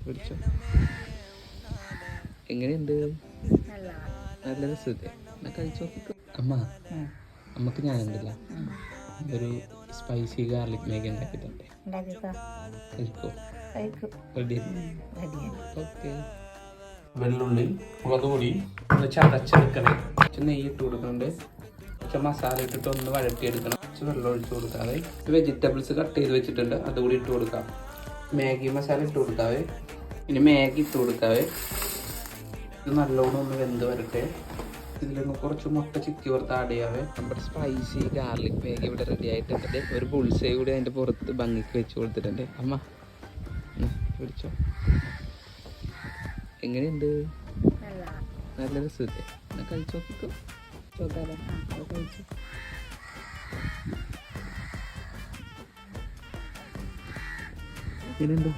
പിടിച്ചോ. എങ്ങനെയുണ്ട്? നല്ല രസത്തെ എന്നാ കഴിച്ചു നോക്കിക്കോ. അമ്മ അമ്മക്ക് ഞാനുണ്ടല്ല ഒരു സ്പൈസി ഗാർലിക് മാഗി ഉണ്ടാക്കിയിട്ടുണ്ട്. കഴിക്കോ? റെഡി? ഓക്കെ. വെള്ളുള്ളി മുളക് പൊടി ഒന്ന് ചതച്ചെടുക്കണേ. കുറച്ച് നെയ്യ് ഇട്ട് കൊടുക്കുന്നുണ്ട്. കുറച്ച് മസാല ഇട്ടിട്ട് ഒന്ന് വഴറ്റിയെടുക്കണം. കുറച്ച് വെള്ളം ഒഴിച്ച് കൊടുക്കാതെ വെജിറ്റബിൾസ് കട്ട് ചെയ്ത് വെച്ചിട്ടുണ്ട് അതുകൂടി ഇട്ട് കൊടുക്കാം. മാഗി മസാല ഇട്ട് കൊടുക്കാവേ. ഇനി മാഗി ഇട്ട് കൊടുക്കാവേ. ഇത് നല്ലോണം ഒന്ന് വെന്ത് വരട്ടെ. ഇതിലൊന്ന് കുറച്ച് മുട്ട ചിക്കി പുറത്ത് ആഡ് ചെയ്യാവേ. നമ്മുടെ സ്പൈസി ഗാർലിക് മാഗി ഇവിടെ റെഡി ആയിട്ടുണ്ട്. ഒരു ബുൾസൈ കൂടി അതിൻ്റെ പുറത്ത് ഭംഗിക്ക് വെച്ച് കൊടുത്തിട്ടുണ്ട്. അമ്മ പിടിച്ചോ. എങ്ങനെയുണ്ട്? നല്ല രസത്തെ എന്നാ കഴിച്ചു നോക്കിക്കോ. കഴിച്ചു. എങ്ങനെയുണ്ട്?